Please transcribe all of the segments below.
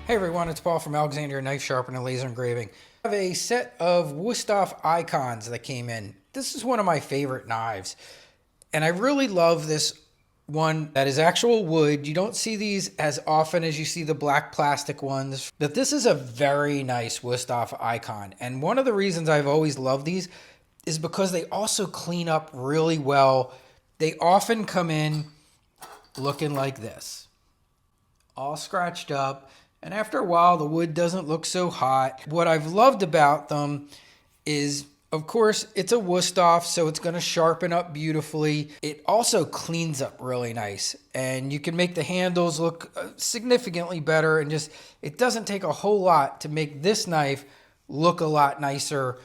Hey everyone, it's Paul from Alexandria Knife Sharpening and Laser Engraving. I have a set of Wusthof Icons that came in. This is one of my favorite knives. And I really love this one that is actual wood. You don't see these as often as you see the black plastic ones. But this is a very nice Wusthof Icon. And one of the reasons I've always loved these is because they also clean up really well. They often come in looking like this, all scratched up. And after a while, the wood doesn't look so hot. What I've loved about them is, of course, it's a Wusthof, so it's going to sharpen up beautifully. It also cleans up really nice. And you can make the handles look significantly better. And just, it doesn't take a whole lot to make this knife look a lot nicer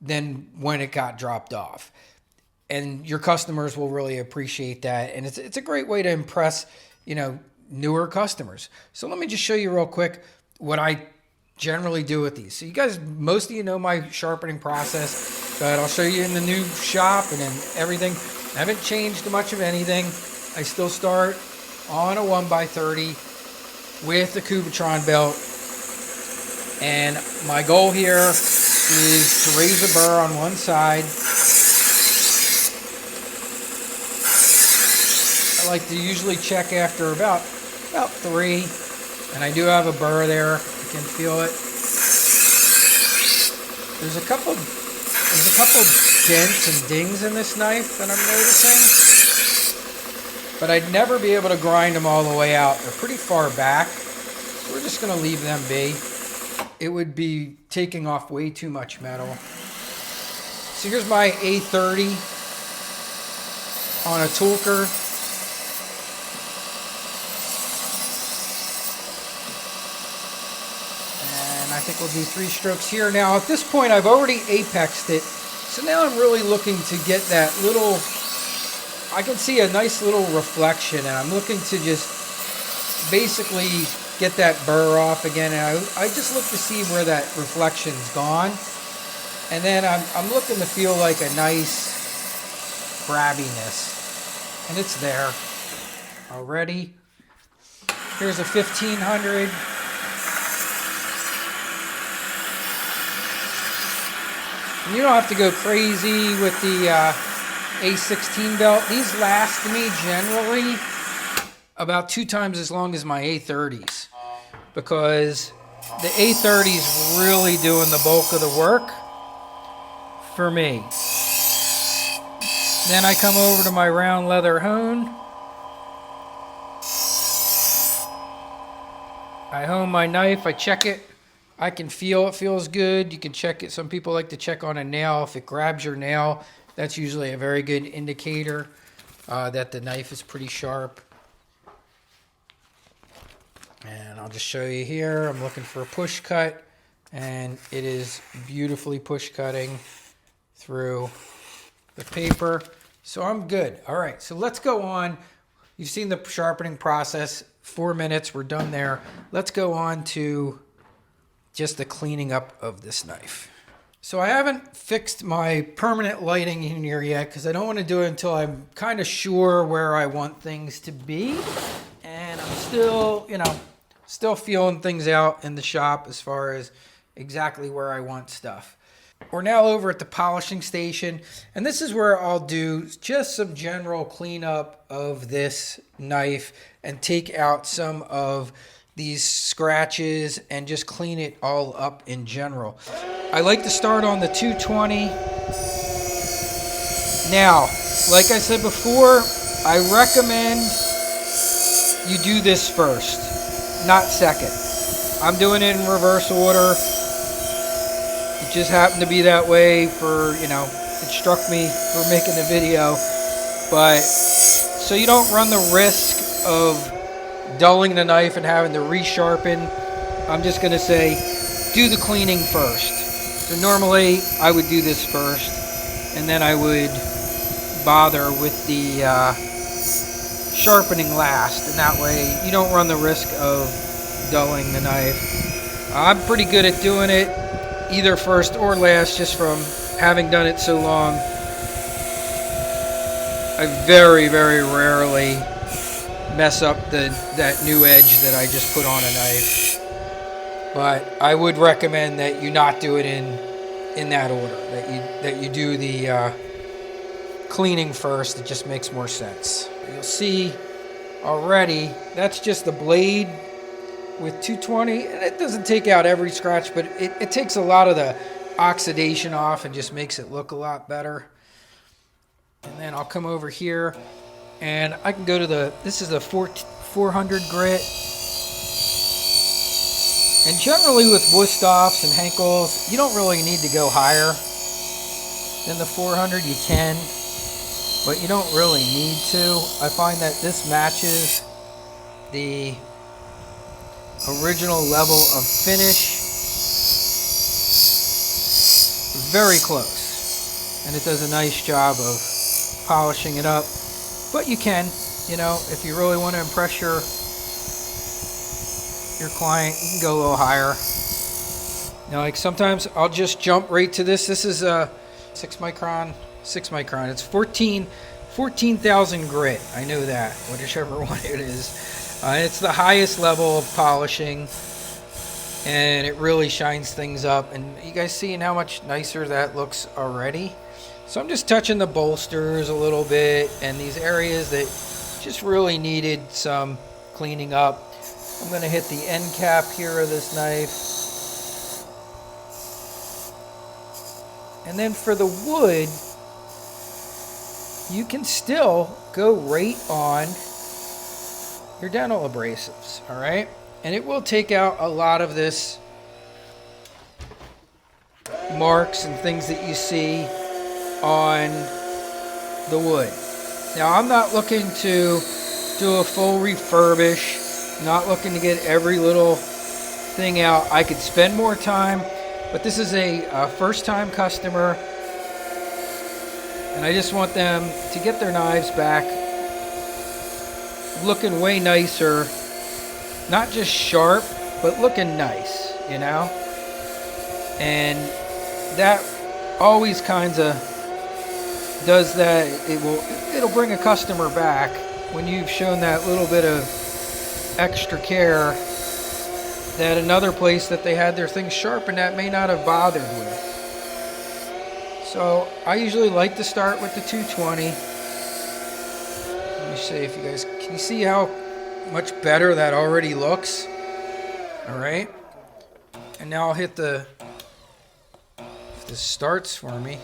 than when it got dropped off. And your customers will really appreciate that. And it's a great way to impress, newer customers. So let me just show you real quick what I generally do with these. So you guys, most of you know my sharpening process, but I'll show you in the new shop and in everything. I haven't changed much of anything. I still start on a 1x30 with the Cubitron belt. And my goal here is to raise a burr on one side. I like to usually check after about 3, and I do have a burr there. You can feel it. There's a couple dents and dings in this knife that I'm noticing, but I'd never be able to grind them all the way out. They're pretty far back, so we're just going to leave them be. It would be taking off way too much metal. So here's my A30 on a Toolker. I think we'll do 3 strokes here. Now at this point I've already apexed it, so now I'm really looking to get that little, I can see a nice little reflection, and I'm looking to just basically get that burr off again, and I just look to see where that reflection's gone, and then I'm looking to feel like a nice grabbiness, and it's there already. Here's a 1500. You don't have to go crazy with the A16 belt. These last me generally about 2 times as long as my A30s, because the A30's really doing the bulk of the work for me. Then I come over to my round leather hone. I hone my knife, I check it. I can feel it feels good. You can check it. Some people like to check on a nail. If it grabs your nail, that's usually a very good indicator that the knife is pretty sharp. And I'll just show you here. I'm looking for a push cut, and it is beautifully push cutting through the paper. So I'm good. All right, so let's go on. You've seen the sharpening process. 4 minutes, we're done there. Let's go on to just the cleaning up of this knife. So I haven't fixed my permanent lighting in here yet because I don't want to do it until I'm kind of sure where I want things to be. And I'm still, still feeling things out in the shop as far as exactly where I want stuff. We're now over at the polishing station, and this is where I'll do just some general cleanup of this knife and take out some of these scratches and just clean it all up in general. I like to start on the 220. Now, like I said before, I recommend you do this first, not second. I'm doing it in reverse order. It just happened to be that way for, it struck me for making the video. But so you don't run the risk of dulling the knife and having to resharpen, I'm just going to say do the cleaning first. So normally I would do this first, and then I would bother with the sharpening last, and that way you don't run the risk of dulling the knife. I'm pretty good at doing it either first or last, just from having done it so long. I very, very rarely mess up that new edge that I just put on a knife. But I would recommend that you not do it in that order. That you do the cleaning first. It just makes more sense. You'll see already that's just the blade with 220, and it doesn't take out every scratch, but it takes a lot of the oxidation off and just makes it look a lot better. And then I'll come over here and I can go to this is a 400 grit. And generally with Wusthoffs and Henkels, you don't really need to go higher than the 400. You can, but you don't really need to. I find that this matches the original level of finish very close. And it does a nice job of polishing it up. But you can, if you really want to impress your client, you can go a little higher. Now, like sometimes I'll just jump right to this. This is a 6 micron. It's 14,000 grit. I know that, whichever one it is. It's the highest level of polishing, and it really shines things up. And you guys seeing how much nicer that looks already? So I'm just touching the bolsters a little bit and these areas that just really needed some cleaning up. I'm going to hit the end cap here of this knife. And then for the wood, you can still go right on your dental abrasives, all right? And it will take out a lot of this marks and things that you see on the wood. Now, I'm not looking to do a full refurbish, not looking to get every little thing out. I could spend more time, but this is a first-time customer, and I just want them to get their knives back looking way nicer, not just sharp, but looking nice, and that always kind of does that. It'll bring a customer back when you've shown that little bit of extra care that another place that they had their things sharpened at may not have bothered with. So I usually like to start with the 220. Let me see if you guys can you see how much better that already looks. All right, and now I'll hit if this starts for me.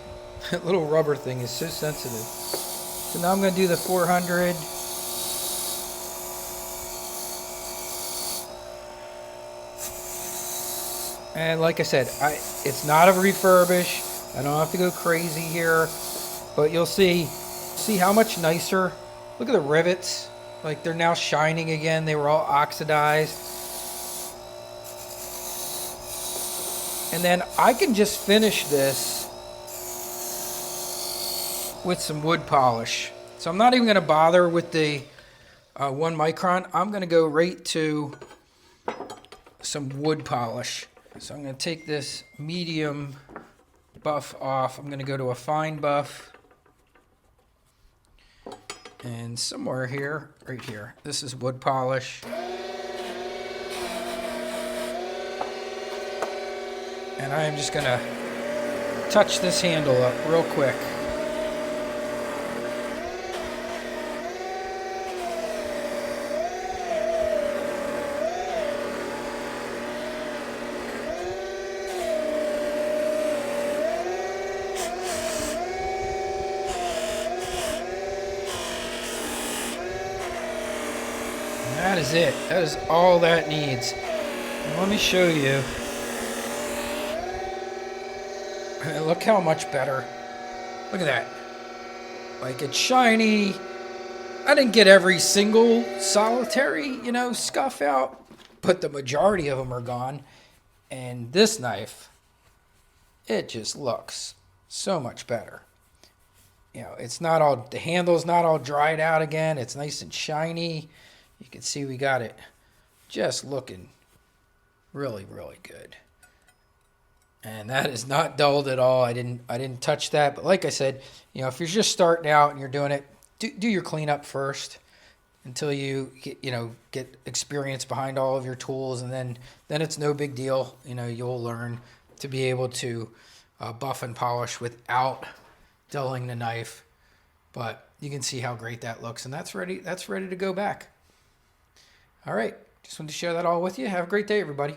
That little rubber thing is so sensitive. So now I'm going to do the 400. And like I said, it's not a refurbish. I don't have to go crazy here, but you'll see how much nicer. Look at the rivets. Like they're now shining again. They were all oxidized. And then I can just finish this with some wood polish. So I'm not even going to bother with the 1 micron. I'm going to go right to some wood polish. So I'm going to take this medium buff off. I'm going to go to a fine buff. And somewhere here, right here, this is wood polish. And I am just going to touch this handle up real quick. That is it. That is all that needs. And let me show you. Look how much better. Look at that. Like it's shiny. I didn't get every single solitary, scuff out, but the majority of them are gone. And this knife, it just looks so much better. It's not all, the handle's not all dried out again. It's nice and shiny. You can see we got it just looking really, really good. And that is not dulled at all. I didn't touch that. But like I said, if you're just starting out and you're doing it, do your cleanup first until you get experience behind all of your tools, and then it's no big deal. You'll learn to be able to buff and polish without dulling the knife. But you can see how great that looks, and that's ready to go back. All right, just wanted to share that all with you. Have a great day, everybody.